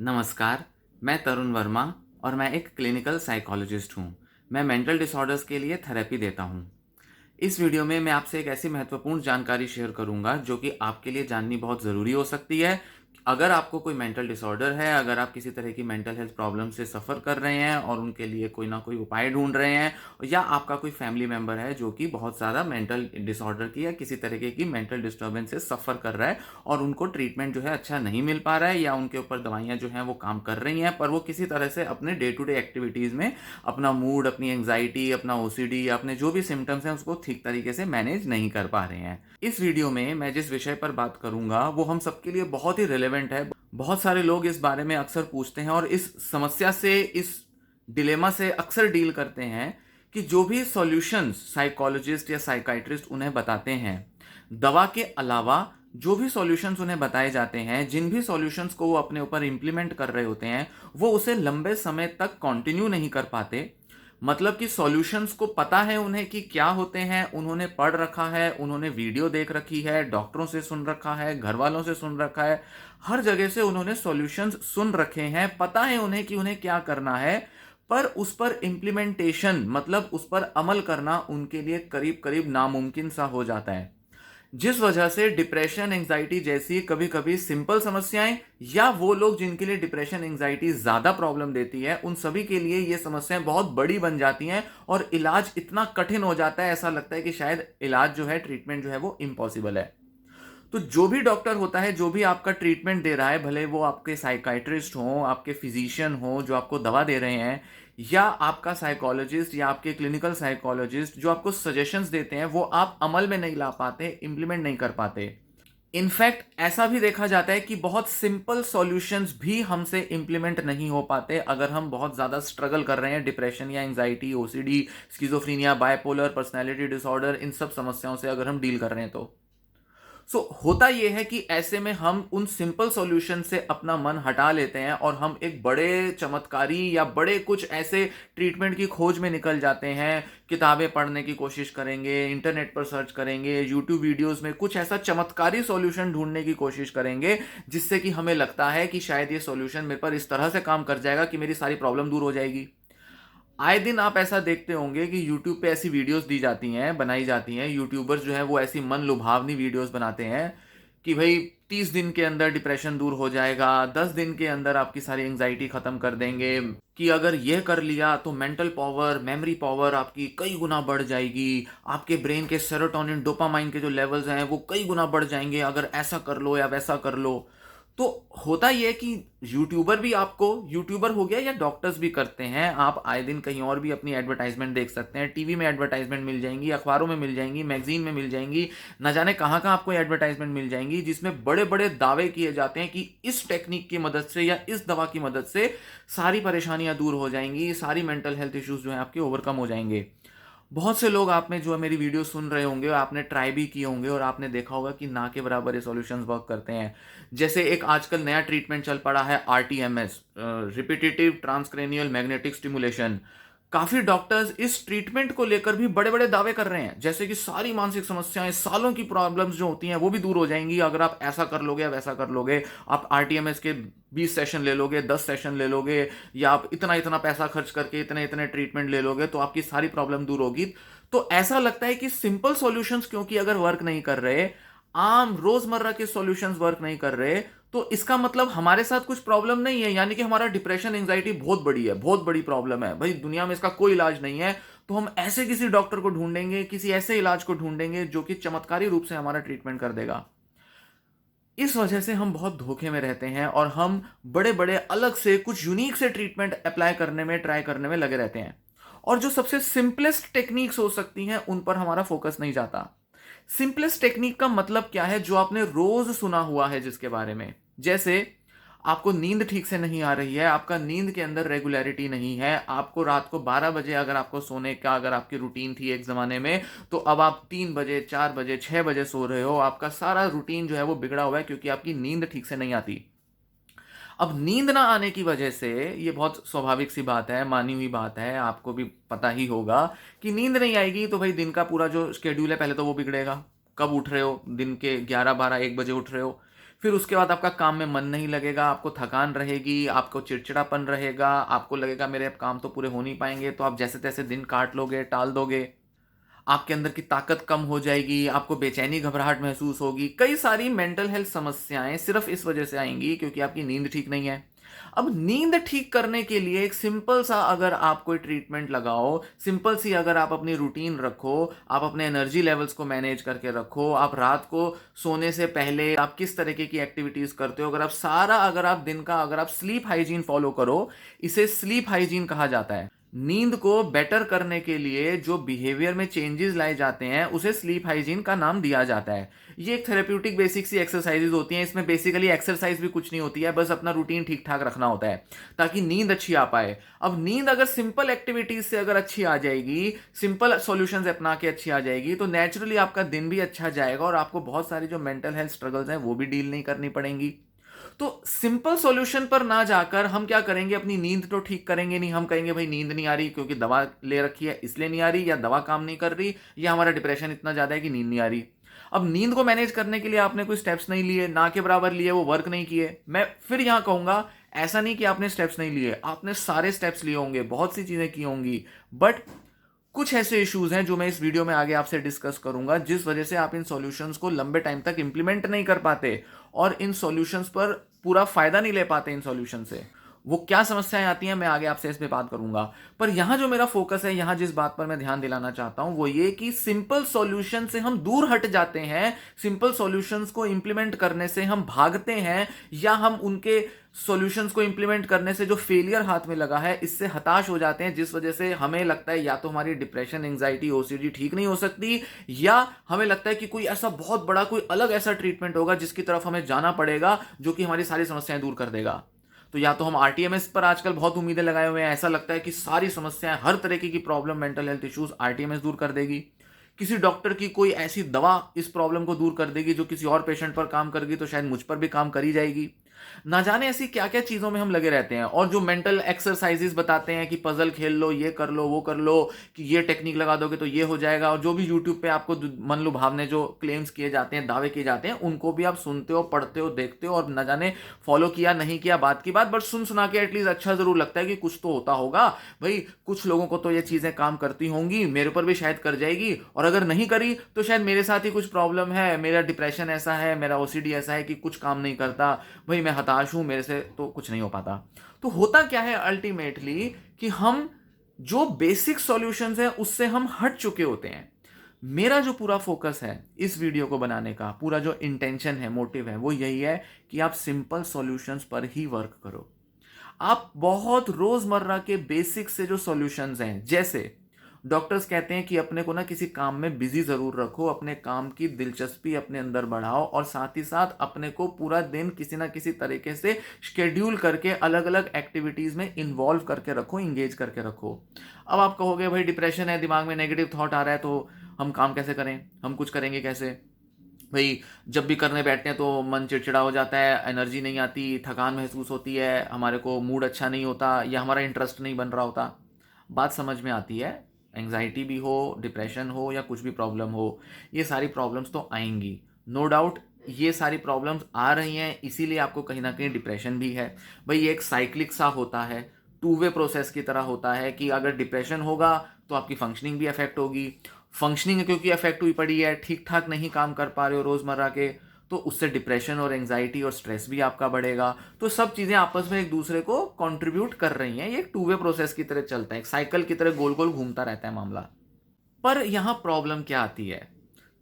नमस्कार, मैं तरुण वर्मा और मैं एक क्लिनिकल साइकोलॉजिस्ट हूँ। मैं मेंटल डिसऑर्डर्स के लिए थेरेपी देता हूँ। इस वीडियो में मैं आपसे एक ऐसी महत्वपूर्ण जानकारी शेयर करूँगा जो कि आपके लिए जाननी बहुत ज़रूरी हो सकती है। अगर आपको कोई मेंटल डिसऑर्डर है, अगर आप किसी तरह की मेंटल हेल्थ प्रॉब्लम से सफ़र कर रहे हैं और उनके लिए कोई ना कोई उपाय ढूँढ रहे हैं, या आपका कोई फैमिली मेंबर है जो कि बहुत ज़्यादा मेंटल डिसऑर्डर की या किसी तरीके की मेंटल डिस्टर्बेंस से सफ़र कर रहा है और उनको ट्रीटमेंट जो है अच्छा नहीं मिल पा रहा है, या उनके ऊपर दवाइयाँ जो हैं वो काम कर रही हैं, पर वो किसी तरह से अपने डे टू डे एक्टिविटीज़ में अपना मूड, अपनी एंग्जाइटी, अपना ओसीडी या अपने जो भी सिम्पटम्स हैं उसको ठीक तरीके से मैनेज नहीं कर पा रहे हैं। इस वीडियो में मैं जिस विषय पर बात करूँगा वो हम सबके लिए बहुत ही रिलेवेंट है। बहुत सारे लोग इस बारे में अक्सर पूछते हैं और इस समस्या से, इस डिलेमा से अक्सर डील करते हैं कि जो भी सॉल्यूशंस साइकोलॉजिस्ट या साइकाइट्रिस्ट उन्हें बताते हैं, दवा के अलावा जो भी सॉल्यूशंस उन्हें बताए जाते हैं, जिन भी सॉल्यूशंस को वो अपने ऊपर इम्प्लीमेंट कर रहे होते हैं, वो उसे लंबे समय तक कंटिन्यू नहीं कर पाते। मतलब कि सॉल्यूशंस को पता है उन्हें कि क्या होते हैं, उन्होंने पढ़ रखा है, उन्होंने वीडियो देख रखी है, डॉक्टरों से सुन रखा है, घर वालों से सुन रखा है, हर जगह से उन्होंने सॉल्यूशंस सुन रखे हैं, पता है उन्हें कि उन्हें क्या करना है, पर उस पर इम्प्लीमेंटेशन मतलब उस पर अमल करना उनके लिए करीब करीब नामुमकिन सा हो जाता है। जिस वजह से डिप्रेशन, एंग्जाइटी जैसी कभी कभी सिंपल समस्याएं, या वो लोग जिनके लिए डिप्रेशन, एंग्जाइटी ज्यादा प्रॉब्लम देती है, उन सभी के लिए ये समस्याएं बहुत बड़ी बन जाती हैं और इलाज इतना कठिन हो जाता है, ऐसा लगता है कि शायद इलाज जो है, ट्रीटमेंट जो है वो इम्पॉसिबल है। तो जो भी डॉक्टर होता है, जो भी आपका ट्रीटमेंट दे रहा है, भले वो आपके साइकाइट्रिस्ट हो, आपके फिजिशियन हो जो आपको दवा दे रहे हैं, या आपका साइकोलॉजिस्ट या आपके क्लिनिकल साइकोलॉजिस्ट जो आपको सजेशंस देते हैं, वो आप अमल में नहीं ला पाते, इंप्लीमेंट नहीं कर पाते। इनफैक्ट ऐसा भी देखा जाता है कि बहुत सिंपल सॉल्यूशंस भी हमसे इंप्लीमेंट नहीं हो पाते अगर हम बहुत ज़्यादा स्ट्रगल कर रहे हैं डिप्रेशन या anxiety, OCD, schizophrenia, bipolar personality disorder, इन सब समस्याओं से अगर हम डील कर रहे हैं तो होता यह है कि ऐसे में हम उन सिंपल सॉल्यूशन से अपना मन हटा लेते हैं और हम एक बड़े चमत्कारी या बड़े कुछ ऐसे ट्रीटमेंट की खोज में निकल जाते हैं। किताबें पढ़ने की कोशिश करेंगे, इंटरनेट पर सर्च करेंगे, यूट्यूब वीडियोस में कुछ ऐसा चमत्कारी सॉल्यूशन ढूंढने की कोशिश करेंगे जिससे कि हमें लगता है कि शायद ये सॉल्यूशन मेरे पर इस तरह से काम कर जाएगा कि मेरी सारी प्रॉब्लम दूर हो जाएगी। आए दिन आप ऐसा देखते होंगे कि YouTube पे ऐसी वीडियोस दी जाती हैं, बनाई जाती हैं। यूट्यूबर्स जो हैं वो ऐसी मन लुभावनी वीडियोस बनाते हैं कि भाई 30 दिन के अंदर डिप्रेशन दूर हो जाएगा, 10 दिन के अंदर आपकी सारी एंग्जाइटी खत्म कर देंगे, कि अगर ये कर लिया तो मेंटल पावर, मेमोरी पावर आपकी कई गुना बढ़ जाएगी, आपके ब्रेन के सेरोटोनिन, डोपामाइन के जो लेवल्स हैं वो कई गुना बढ़ जाएंगे अगर ऐसा कर लो या वैसा कर लो। तो होता यह है कि यूट्यूबर भी आपको, यूट्यूबर हो गया या डॉक्टर्स भी करते हैं, आप आए दिन कहीं और भी अपनी एडवर्टाइजमेंट देख सकते हैं। टीवी में एडवर्टाइजमेंट मिल जाएंगी, अखबारों में मिल जाएंगी, मैगजीन में मिल जाएंगी, ना जाने कहाँ कहाँ आपको एडवर्टाइजमेंट मिल जाएंगी जिसमें बड़े बड़े दावे किए जाते हैं कि इस टेक्निक की मदद से या इस दवा की मदद से सारी परेशानियां दूर हो जाएंगी, सारी मेंटल हेल्थ इश्यूज जो है आपके ओवरकम हो जाएंगे। बहुत से लोग आप में जो है मेरी वीडियो सुन रहे होंगे, आपने ट्राई भी किए होंगे और आपने देखा होगा कि ना के बराबर ये सॉल्यूशंस वर्क करते हैं। जैसे एक आजकल नया ट्रीटमेंट चल पड़ा है, RTMS, repetitive transcranial magnetic stimulation. काफी डॉक्टर्स इस ट्रीटमेंट को लेकर भी बड़े बड़े दावे कर रहे हैं, जैसे कि सारी मानसिक समस्याएं, सालों की प्रॉब्लम्स जो होती हैं वो भी दूर हो जाएंगी अगर आप ऐसा कर लोगे या वैसा कर लोगे। आप आरटीएमएस के 20 सेशन ले लोगे, 10 सेशन ले लोगे, या आप इतना इतना पैसा खर्च करके इतने इतने ट्रीटमेंट ले लोगे तो आपकी सारी प्रॉब्लम दूर होगी। तो ऐसा लगता है कि सिंपल सॉल्यूशंस क्योंकि अगर वर्क नहीं कर रहे, आम रोजमर्रा के सॉल्यूशंस वर्क नहीं कर रहे, तो इसका मतलब हमारे साथ कुछ प्रॉब्लम नहीं है, यानी कि हमारा डिप्रेशन, एंग्जाइटी बहुत बड़ी है, बहुत बड़ी प्रॉब्लम है भाई, दुनिया में इसका कोई इलाज नहीं है। तो हम ऐसे किसी डॉक्टर को ढूंढेंगे, किसी ऐसे इलाज को ढूंढेंगे जो कि चमत्कारी रूप से हमारा ट्रीटमेंट कर देगा। इस वजह से हम बहुत धोखे में रहते हैं और हम बड़े बड़े अलग से कुछ यूनिक से ट्रीटमेंट अप्लाई करने में, ट्राई करने में लगे रहते हैं, और जो सबसे सिंपलेस्ट टेक्निक्स हो सकती हैं उन पर हमारा फोकस नहीं जाता। सिंपलेस्ट टेक्निक का मतलब क्या है? जो आपने रोज सुना हुआ है जिसके बारे में, जैसे आपको नींद ठीक से नहीं आ रही है, आपका नींद के अंदर रेगुलरिटी नहीं है, आपको रात को 12 बजे अगर आपको सोने का, अगर आपकी रूटीन थी एक ज़माने में, तो अब आप 3 बजे, 4 बजे, 6 बजे सो रहे हो। आपका सारा रूटीन जो है वो बिगड़ा हुआ है क्योंकि आपकी नींद ठीक से नहीं आती। अब नींद ना आने की वजह से, ये बहुत स्वाभाविक सी बात है, मानी हुई बात है, आपको भी पता ही होगा कि नींद नहीं आएगी तो भाई दिन का पूरा जो शेड्यूल है पहले तो वो बिगड़ेगा। कब उठ रहे हो? दिन के 11, 12, 1 बजे उठ रहे हो, फिर उसके बाद आपका काम में मन नहीं लगेगा, आपको थकान रहेगी, आपको चिड़चिड़ापन रहेगा, आपको लगेगा मेरे अब काम तो पूरे हो नहीं पाएंगे, तो आप जैसे तैसे दिन काट लोगे, टाल दोगे। आपके अंदर की ताकत कम हो जाएगी, आपको बेचैनी घबराहट महसूस होगी। कई सारी मेंटल हेल्थ समस्याएं सिर्फ इस वजह से आएंगी क्योंकि आपकी नींद ठीक नहीं है। अब नींद ठीक करने के लिए एक सिंपल सा अगर आप कोई ट्रीटमेंट लगाओ, सिंपल सी अगर आप अपनी रूटीन रखो, आप अपने एनर्जी लेवल्स को मैनेज करके रखो, आप रात को सोने से पहले आप किस तरीके की एक्टिविटीज करते हो, अगर आप दिन का अगर आप स्लीप हाइजीन फॉलो करो, इसे स्लीप हाइजीन कहा जाता है। नींद को बेटर करने के लिए जो बिहेवियर में चेंजेस लाए जाते हैं उसे स्लीप हाइजीन का नाम दिया जाता है। ये एक थेरेप्यूटिक बेसिक सी एक्सरसाइजेज होती हैं। इसमें बेसिकली एक्सरसाइज भी कुछ नहीं होती है, बस अपना रूटीन ठीक ठाक रखना होता है ताकि नींद अच्छी आ पाए। अब नींद अगर सिंपल एक्टिविटीज से अगर अच्छी आ जाएगी, सिंपल सॉल्यूशंस अपना के अच्छी आ जाएगी, तो नेचुरली आपका दिन भी अच्छा जाएगा और आपको बहुत सारी जो मेंटल हेल्थ स्ट्रगल्स हैं वो भी डील नहीं करनी पड़ेंगी। तो सिंपल सॉल्यूशन पर ना जाकर हम क्या करेंगे, अपनी नींद तो ठीक करेंगे नहीं। हम कहेंगे भाई नींद नहीं आ रही क्योंकि दवा ले रखी है इसलिए नहीं आ रही, या दवा काम नहीं कर रही, या हमारा डिप्रेशन इतना ज्यादा है कि नींद नहीं आ रही। अब नींद को मैनेज करने के लिए आपने कोई स्टेप्स नहीं लिए, ना के बराबर लिए, वो वर्क नहीं किए। मैं फिर यहां कहूंगा, ऐसा नहीं कि आपने स्टेप्स नहीं लिए, आपने सारे स्टेप्स लिए होंगे, बहुत सी चीजें की होंगी, बट कुछ ऐसे इश्यूज हैं जो मैं इस वीडियो में आगे आपसे डिस्कस करूंगा, जिस वजह से आप इन सॉल्यूशंस को लंबे टाइम तक इंप्लीमेंट नहीं कर पाते और इन सॉल्यूशंस पर पूरा फायदा नहीं ले पाते। इन सॉल्यूशन से वो क्या समस्याएं आती हैं मैं आगे आपसे इस पे बात करूंगा। पर यहां जो मेरा फोकस है, यहां जिस बात पर मैं ध्यान दिलाना चाहता हूं वो ये कि सिंपल सॉल्यूशन से हम दूर हट जाते हैं, सिंपल सॉल्यूशंस को इंप्लीमेंट करने से हम भागते हैं, या हम उनके सॉल्यूशंस को इंप्लीमेंट करने से जो फेलियर हाथ में लगा है इससे हताश हो जाते हैं, जिस वजह से हमें लगता है या तो हमारी डिप्रेशन, एंजाइटी, ओसीडी ठीक नहीं हो सकती, या हमें लगता है कि कोई ऐसा बहुत बड़ा कोई अलग ऐसा ट्रीटमेंट होगा जिसकी तरफ हमें जाना पड़ेगा जो कि हमारी सारी समस्याएं दूर कर देगा। तो या तो हम आरटीएमएस पर आजकल बहुत उम्मीदें लगाए हुए हैं, ऐसा लगता है कि सारी समस्याएं, हर तरीके की problem, mental health issues RTMS दूर कर देगी। किसी डॉक्टर की कोई ऐसी दवा इस प्रॉब्लम को दूर कर देगी जो किसी और पेशेंट पर काम करेगी, तो शायद मुझ पर भी काम करी जाएगी। ना जाने ऐसी क्या क्या चीजों में हम लगे रहते हैं। और जो मेंटल एक्सरसाइजेस बताते हैं कि पजल खेल लो, ये कर लो, वो कर लो, कि ये टेक्निक लगा दोगे तो ये हो जाएगा, और जो भी यूट्यूब पे आपको मन लुभावने जो क्लेम्स किए जाते हैं, दावे किए जाते हैं, उनको भी आप सुनते हो, पढ़ते हो, देखते हो, और न जाने फॉलो किया नहीं किया बात की बात, बट सुन सुना के एटलीस्ट अच्छा जरूर लगता है कि कुछ तो होता होगा भाई, कुछ लोगों को तो ये चीजें काम करती होंगी, मेरे ऊपर भी शायद कर जाएगी, और अगर नहीं करी तो शायद मेरे साथ ही कुछ प्रॉब्लम है, मेरा डिप्रेशन ऐसा है, मेरा ओसीडी ऐसा है कि कुछ काम नहीं करता, भाई मैं हताश हूं, मेरे से तो कुछ नहीं हो पाता। तो होता क्या है अल्टीमेटली कि हम जो बेसिक सॉल्यूशंस हैं उससे हम हट चुके होते हैं। मेरा जो पूरा फोकस है इस वीडियो को बनाने का, पूरा जो इंटेंशन है, मोटिव है, वो यही है कि आप सिंपल सॉल्यूशंस पर ही वर्क करो। आप बहुत रोजमर्रा के बेसिक से जो सॉल्यूशंस हैं, जैसे डॉक्टर्स कहते हैं कि अपने को ना किसी काम में बिजी जरूर रखो, अपने काम की दिलचस्पी अपने अंदर बढ़ाओ, और साथ ही साथ अपने को पूरा दिन किसी ना किसी तरीके से शेड्यूल करके अलग अलग एक्टिविटीज में इन्वॉल्व करके रखो, इंगेज करके रखो। अब आप कहोगे भाई डिप्रेशन है, दिमाग में नेगेटिव थॉट आ रहा है, तो हम काम कैसे करें, हम कुछ करेंगे कैसे? भाई जब भी करने बैठते हैं तो मन चिड़चिड़ा हो जाता है, एनर्जी नहीं आती, थकान महसूस होती है, हमारे को मूड अच्छा नहीं होता, या हमारा इंटरेस्ट नहीं बन रहा होता। बात समझ में आती है, एंग्जाइटी भी हो, डिप्रेशन हो, या कुछ भी प्रॉब्लम हो, ये सारी प्रॉब्लम्स तो आएंगी, नो डाउट। ये सारी प्रॉब्लम्स आ रही हैं, इसीलिए आपको कहीं ना कहीं डिप्रेशन भी है। भाई ये एक साइक्लिक सा होता है, टू वे प्रोसेस की तरह होता है कि अगर डिप्रेशन होगा तो आपकी फंक्शनिंग भी अफेक्ट होगी, फंक्शनिंग क्योंकि अफेक्ट हुई पड़ी है, ठीक ठाक नहीं काम कर पा रहे हो रोजमर्रा के, तो उससे डिप्रेशन और एंजाइटी और स्ट्रेस भी आपका बढ़ेगा। तो सब चीजें आपस में एक दूसरे को कंट्रीब्यूट कर रही हैं, ये एक टू वे प्रोसेस की तरह चलता है, एक साइकिल की तरह गोल गोल घूमता रहता है मामला। पर यहां प्रॉब्लम क्या आती है,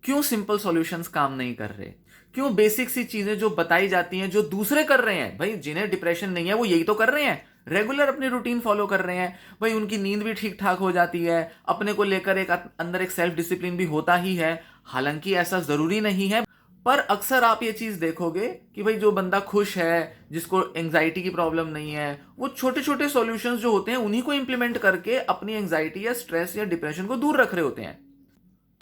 क्यों सिंपल सॉल्यूशंस काम नहीं कर रहे, क्यों बेसिक सी चीजें जो बताई जाती हैं, जो दूसरे कर रहे हैं, भाई जिन्हें डिप्रेशन नहीं है वो यही तो कर रहे हैं, रेगुलर अपनी रूटीन फॉलो कर रहे हैं, भाई उनकी नींद भी ठीक ठाक हो जाती है, अपने को लेकर एक अंदर एक सेल्फ डिसिप्लिन भी होता ही है। हालांकि ऐसा जरूरी नहीं है, पर अक्सर आप ये चीज देखोगे कि भाई जो बंदा खुश है, जिसको एंजाइटी की प्रॉब्लम नहीं है, वो छोटे छोटे सॉल्यूशंस जो होते हैं उन्हीं को इंप्लीमेंट करके अपनी एंजाइटी या स्ट्रेस या डिप्रेशन को दूर रख रहे होते हैं।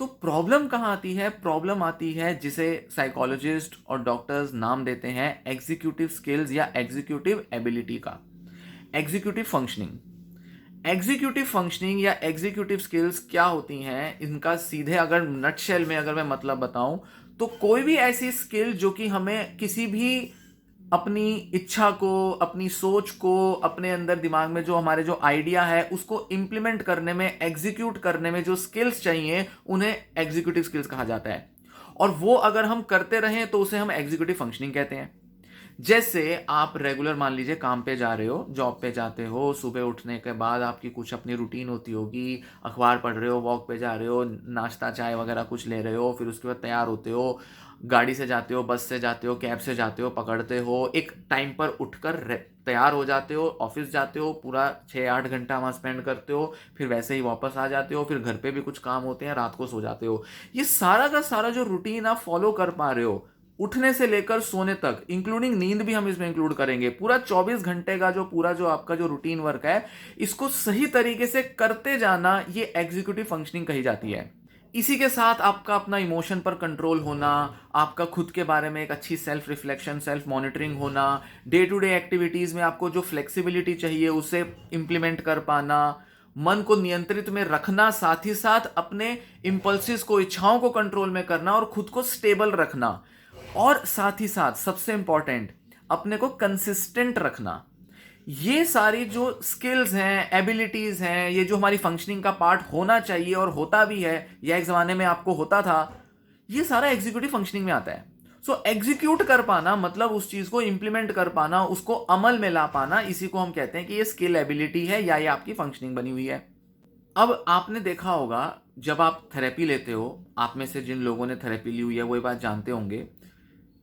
तो प्रॉब्लम कहां आती है? प्रॉब्लम आती है जिसे साइकोलॉजिस्ट और डॉक्टर्स नाम देते हैं एग्जीक्यूटिव स्किल्स या एग्जीक्यूटिव एबिलिटी का, एग्जीक्यूटिव फंक्शनिंग। एग्जीक्यूटिव फंक्शनिंग या एग्जीक्यूटिव स्किल्स क्या होती हैं, इनका सीधे अगर नटशेल में अगर मैं मतलब बताऊं तो कोई भी ऐसी स्किल जो कि हमें किसी भी अपनी इच्छा को, अपनी सोच को, अपने अंदर दिमाग में जो हमारे जो आइडिया है उसको इंप्लीमेंट करने में, एग्जीक्यूट करने में जो स्किल्स चाहिए उन्हें एग्जीक्यूटिव स्किल्स कहा जाता है। और वो अगर हम करते रहें तो उसे हम एग्जीक्यूटिव फंक्शनिंग कहते हैं। जैसे आप रेगुलर मान लीजिए काम पे जा रहे हो, जॉब पे जाते हो, सुबह उठने के बाद आपकी कुछ अपनी रूटीन होती होगी, अखबार पढ़ रहे हो, वॉक पे जा रहे हो, नाश्ता चाय वगैरह कुछ ले रहे हो, फिर उसके बाद तैयार होते हो, गाड़ी से जाते हो, बस से जाते हो, कैब से जाते हो, पकड़ते हो, एक टाइम पर उठकर तैयार हो जाते हो, ऑफिस जाते हो, पूरा 6-8 घंटा वहाँ स्पेंड करते हो, फिर वैसे ही वापस आ जाते हो, फिर घर पे भी कुछ काम होते हैं, रात को सो जाते हो। ये सारा का सारा जो रूटीन आप फॉलो कर पा रहे हो, उठने से लेकर सोने तक, इंक्लूडिंग नींद भी हम इसमें इंक्लूड करेंगे, पूरा 24 घंटे का जो पूरा जो आपका जो रूटीन वर्क है, इसको सही तरीके से करते जाना, ये एग्जीक्यूटिव फंक्शनिंग कही जाती है। इसी के साथ आपका अपना इमोशन पर कंट्रोल होना, आपका खुद के बारे में एक अच्छी सेल्फ रिफ्लेक्शन, सेल्फ मॉनिटरिंग होना, डे टू डे एक्टिविटीज में आपको जो फ्लेक्सिबिलिटी चाहिए उसे इंप्लीमेंट कर पाना, मन को नियंत्रित में रखना, साथ ही साथ अपने इंपल्सिस को, इच्छाओं को कंट्रोल में करना और खुद को स्टेबल रखना, और साथ ही साथ सबसे इंपॉर्टेंट अपने को कंसिस्टेंट रखना। ये सारी जो स्किल्स हैं, एबिलिटीज हैं, ये जो हमारी फंक्शनिंग का पार्ट होना चाहिए और होता भी है, या एक जमाने में आपको होता था, ये सारा एग्जीक्यूटिव फंक्शनिंग में आता है। सो एग्जीक्यूट कर पाना मतलब उस चीज को इंप्लीमेंट कर पाना, उसको अमल में ला पाना, इसी को हम कहते हैं कि ये स्किल एबिलिटी है या ये आपकी फंक्शनिंग बनी हुई है। अब आपने देखा होगा जब आप थेरेपी लेते हो, आप में से जिन लोगों ने थेरेपी ली हुई है वो ये बात जानते होंगे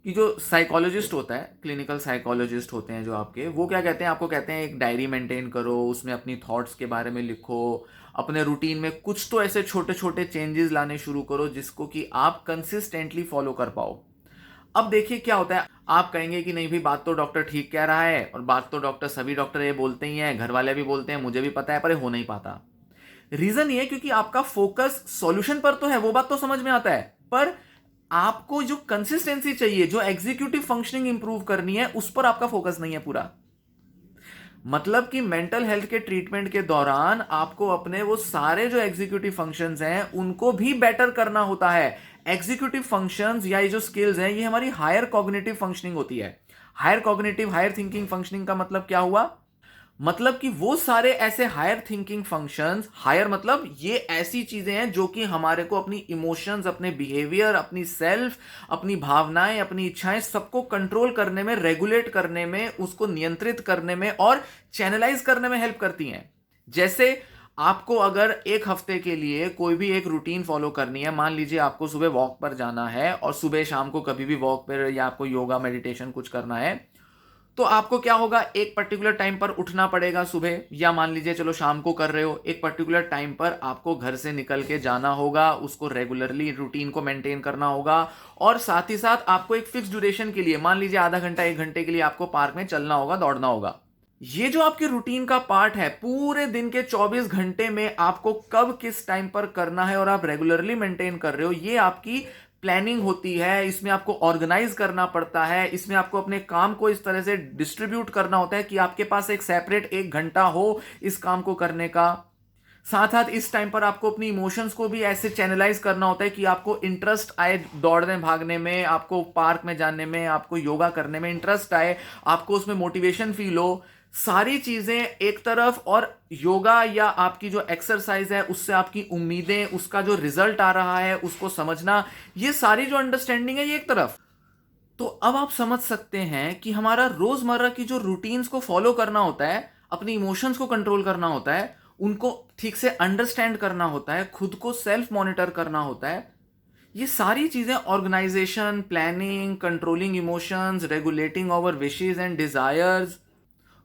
कि जो साइकोलॉजिस्ट होता है, क्लिनिकल साइकोलॉजिस्ट होते हैं जो आपके, वो क्या कहते हैं, आपको कहते हैं एक डायरी मेंटेन करो, उसमें अपनी थॉट्स के बारे में लिखो, अपने रूटीन में कुछ तो ऐसे छोटे छोटे चेंजेस लाने शुरू करो जिसको कि आप कंसिस्टेंटली फॉलो कर पाओ। अब देखिए क्या होता है, आप कहेंगे कि नहीं भाई बात तो डॉक्टर ठीक कह रहा है, और बात तो डॉक्टर सभी डॉक्टर ये बोलते ही हैं, घर वाले भी बोलते हैं, मुझे भी पता है, पर ये हो नहीं पाता। रीजन ये क्योंकि आपका फोकस सॉल्यूशन पर तो है, वो बात तो समझ में आता है, पर आपको जो कंसिस्टेंसी चाहिए, जो एग्जीक्यूटिव फंक्शनिंग इंप्रूव करनी है, उस पर आपका फोकस नहीं है पूरा। मतलब कि मेंटल हेल्थ के ट्रीटमेंट के दौरान आपको अपने वो सारे जो एग्जीक्यूटिव फंक्शंस हैं उनको भी बेटर करना होता है। एग्जीक्यूटिव फंक्शंस या ये जो स्किल्स हैं, ये हमारी हायर कॉग्निटिव फंक्शनिंग होती है। Higher cognitive, higher thinking functioning का मतलब क्या हुआ? मतलब कि वो सारे ऐसे हायर थिंकिंग फंक्शंस, हायर मतलब ये ऐसी चीजें हैं जो कि हमारे को अपनी इमोशंस, अपने बिहेवियर, अपनी सेल्फ, अपनी भावनाएं, अपनी इच्छाएं सबको कंट्रोल करने में, रेगुलेट करने में, उसको नियंत्रित करने में और चैनलाइज करने में हेल्प करती हैं। जैसे आपको अगर एक हफ्ते के लिए कोई भी एक रूटीन फॉलो करनी है, मान लीजिए आपको सुबह वॉक पर जाना है और सुबह शाम को कभी भी वॉक पर या आपको योगा मेडिटेशन कुछ करना है, तो आपको क्या होगा, एक पर्टिकुलर टाइम पर उठना पड़ेगा सुबह, या मान लीजिए चलो शाम को कर रहे हो, एक पर्टिकुलर टाइम पर आपको घर से निकल के जाना होगा, उसको रेगुलरली रूटीन को मेंटेन करना होगा, और साथ ही साथ आपको एक फिक्स ड्यूरेशन के लिए, मान लीजिए आधा घंटा 1 घंटे के लिए आपको पार्क में चलना होगा, दौड़ना होगा। ये जो आपके रूटीन का पार्ट है, पूरे दिन के 24 घंटे में आपको कब किस टाइम पर करना है और आप रेगुलरली मेंटेन कर रहे हो, ये आपकी प्लानिंग होती है। इसमें आपको ऑर्गेनाइज करना पड़ता है, इसमें आपको अपने काम को इस तरह से डिस्ट्रीब्यूट करना होता है कि आपके पास एक सेपरेट 1 घंटा हो इस काम को करने का। साथ साथ इस टाइम पर आपको अपनी इमोशंस को भी ऐसे चैनलाइज करना होता है कि आपको इंटरेस्ट आए दौड़ने भागने में, आपको पार्क में जाने में, आपको योगा करने में इंटरेस्ट आए, आपको उसमें मोटिवेशन फील हो। सारी चीजें एक तरफ, और योगा या आपकी जो एक्सरसाइज है उससे आपकी उम्मीदें, उसका जो रिजल्ट आ रहा है उसको समझना, ये सारी जो अंडरस्टैंडिंग है ये एक तरफ। तो अब आप समझ सकते हैं कि हमारा रोजमर्रा की जो रूटीन्स को फॉलो करना होता है, अपनी इमोशंस को कंट्रोल करना होता है, उनको ठीक से अंडरस्टैंड करना होता है, खुद को सेल्फ मॉनिटर करना होता है, ये सारी चीजें organization, planning, controlling emotions, regulating our wishes and desires,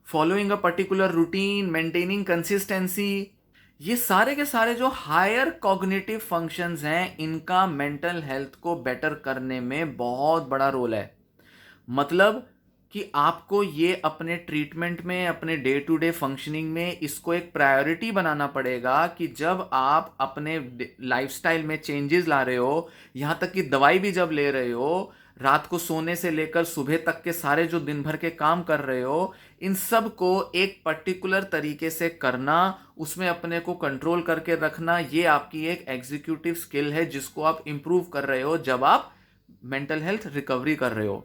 following a particular routine, maintaining consistency, ये सारे के सारे जो हायर कॉग्निटिव फंक्शंस हैं, इनका मेंटल हेल्थ को बेटर करने में बहुत बड़ा रोल है। मतलब कि आपको ये अपने ट्रीटमेंट में, अपने डे टू डे फंक्शनिंग में इसको एक प्रायोरिटी बनाना पड़ेगा कि जब आप अपने लाइफस्टाइल में चेंजेस ला रहे हो, यहां तक कि दवाई भी जब ले रहे हो, रात को सोने से लेकर सुबह तक के सारे जो दिन भर के काम कर रहे हो, इन सब को एक पर्टिकुलर तरीके से करना, उसमें अपने को कंट्रोल करके रखना, ये आपकी एक एग्जीक्यूटिव स्किल है जिसको आप इंप्रूव कर रहे हो जब आप मेंटल हेल्थ रिकवरी कर रहे हो।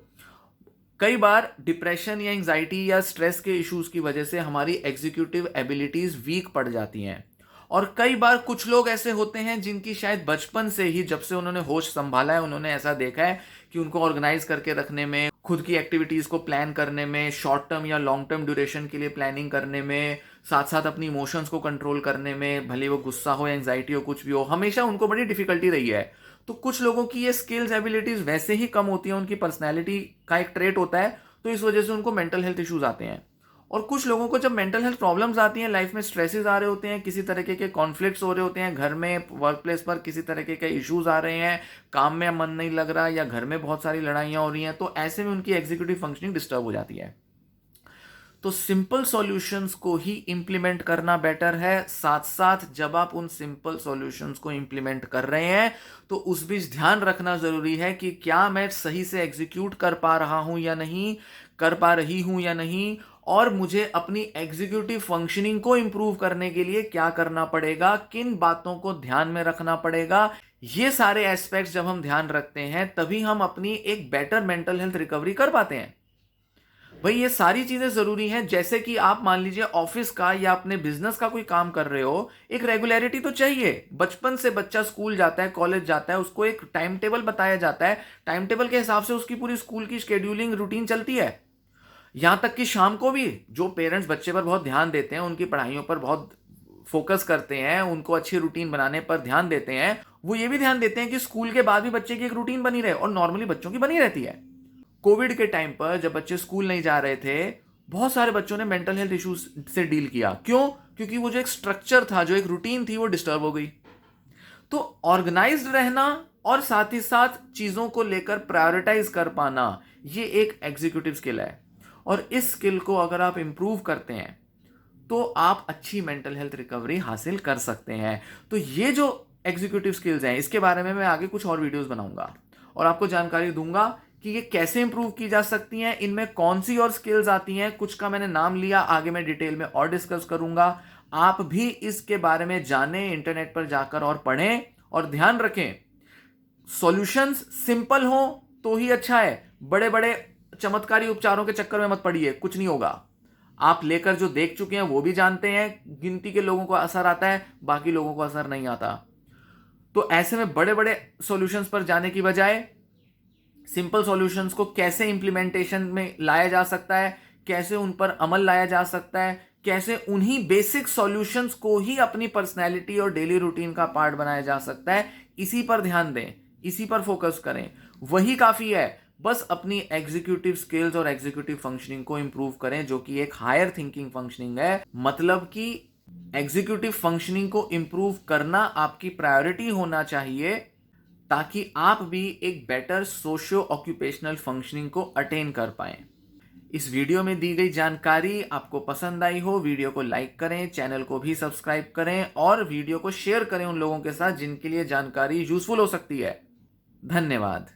कई बार डिप्रेशन या एंजाइटी या स्ट्रेस के इश्यूज की वजह से हमारी एग्जीक्यूटिव एबिलिटीज वीक पड़ जाती हैं। और कई बार कुछ लोग ऐसे होते हैं जिनकी शायद बचपन से ही, जब से उन्होंने होश संभाला है, उन्होंने ऐसा देखा है कि उनको ऑर्गेनाइज करके रखने में, खुद की एक्टिविटीज को प्लान करने में, शॉर्ट टर्म या लॉन्ग टर्म ड्यूरेशन के लिए प्लानिंग करने में, साथ साथ अपनी इमोशंस को कंट्रोल करने में, भले वो गुस्सा हो, एंजाइटी हो, कुछ भी हो, हमेशा उनको बड़ी डिफिकल्टी रही है। तो कुछ लोगों की ये स्किल्स एबिलिटीज वैसे ही कम होती हैं, उनकी पर्सनैलिटी का एक ट्रेट होता है, तो इस वजह से उनको मेंटल हेल्थ इश्यूज आते हैं। और कुछ लोगों को जब मेंटल हेल्थ प्रॉब्लम्स आती हैं, लाइफ में स्ट्रेसेस आ रहे होते हैं, किसी तरीके के कॉन्फ्लिक्ट्स हो रहे होते हैं, घर में, वर्क प्लेस पर किसी तरीके के इश्यूज आ रहे हैं, काम में मन नहीं लग रहा या घर में बहुत सारी लड़ाइयाँ हो रही हैं, तो ऐसे में उनकी एग्जीक्यूटिव फंक्शनिंग डिस्टर्ब हो जाती है। तो सिंपल सॉल्यूशंस को ही इंप्लीमेंट करना बेटर है। साथ साथ जब आप उन सिंपल सॉल्यूशंस को इंप्लीमेंट कर रहे हैं तो उस बीच ध्यान रखना जरूरी है कि क्या मैं सही से एग्जीक्यूट कर पा रहा हूं या नहीं, कर पा रही हूं या नहीं, और मुझे अपनी एग्जीक्यूटिव फंक्शनिंग को इंप्रूव करने के लिए क्या करना पड़ेगा, किन बातों को ध्यान में रखना पड़ेगा। ये सारे एस्पेक्ट्स जब हम ध्यान रखते हैं तभी हम अपनी एक बेटर मेंटल हेल्थ रिकवरी कर पाते हैं। भाई ये सारी चीजें जरूरी हैं। जैसे कि आप मान लीजिए ऑफिस का या अपने बिजनेस का कोई काम कर रहे हो, एक रेगुलरिटी तो चाहिए। बचपन से बच्चा स्कूल जाता है, कॉलेज जाता है, उसको एक टाइम टेबल बताया जाता है, टाइम टेबल के हिसाब से उसकी पूरी स्कूल की शेड्यूलिंग रूटीन चलती है। यहां तक कि शाम को भी जो पेरेंट्स बच्चे पर बहुत ध्यान देते हैं, उनकी पढ़ाइयों पर बहुत फोकस करते हैं, उनको अच्छी रूटीन बनाने पर ध्यान देते हैं, वो ये भी ध्यान देते हैं कि स्कूल के बाद भी बच्चे की एक रूटीन बनी रहे, और नॉर्मली बच्चों की बनी रहती है। कोविड के टाइम पर जब बच्चे स्कूल नहीं जा रहे थे, बहुत सारे बच्चों ने मेंटल हेल्थ इश्यूज से डील किया। क्यों? क्योंकि वो जो एक स्ट्रक्चर था, जो एक रूटीन थी, वो डिस्टर्ब हो गई। तो ऑर्गेनाइज्ड रहना और साथ ही साथ चीजों को लेकर प्रायोरिटाइज कर पाना, ये एक एग्जीक्यूटिव स्किल है। और इस स्किल को अगर आप इंप्रूव करते हैं तो आप अच्छी मेंटल हेल्थ रिकवरी हासिल कर सकते हैं। तो ये जो एग्जीक्यूटिव स्किल्स हैं, इसके बारे में मैं आगे कुछ और वीडियोस बनाऊंगा और आपको जानकारी दूंगा कि ये कैसे इंप्रूव की जा सकती हैं, इनमें कौन सी और स्किल्स आती हैं। कुछ का मैंने नाम लिया, आगे मैं डिटेल में और डिस्कस करूंगा। आप भी इसके बारे में जानें, इंटरनेट पर जाकर और पढ़ें। और ध्यान रखें, सॉल्यूशंस सिंपल हो तो ही अच्छा है। बड़े बड़े चमत्कारी उपचारों के चक्कर में मत पड़िए, कुछ नहीं होगा। आप लेकर जो देख चुके हैं वो भी जानते हैं, गिनती के लोगों को असर आता है, बाकी लोगों को असर नहीं आता। तो ऐसे में बड़े बड़े सॉल्यूशंस पर जाने की बजाय सिंपल सॉल्यूशंस को कैसे इंप्लीमेंटेशन में लाया जा सकता है, कैसे उन पर अमल लाया जा सकता है, कैसे उन्हीं बेसिक सॉल्यूशंस को ही अपनी पर्सनैलिटी और डेली रूटीन का पार्ट बनाया जा सकता है, इसी पर ध्यान दें, इसी पर फोकस करें। वही काफी है। बस अपनी एग्जीक्यूटिव स्किल्स और एग्जीक्यूटिव फंक्शनिंग को इंप्रूव करें, जो कि एक हायर थिंकिंग फंक्शनिंग है। मतलब कि एग्जीक्यूटिव फंक्शनिंग को इंप्रूव करना आपकी प्रायोरिटी होना चाहिए, ताकि आप भी एक बेटर सोशियो ऑक्यूपेशनल फंक्शनिंग को अटेन कर पाएं। इस वीडियो में दी गई जानकारी आपको पसंद आई हो, वीडियो को लाइक करें, चैनल को भी सब्सक्राइब करें और वीडियो को शेयर करें उन लोगों के साथ जिनके लिए जानकारी यूजफुल हो सकती है। धन्यवाद।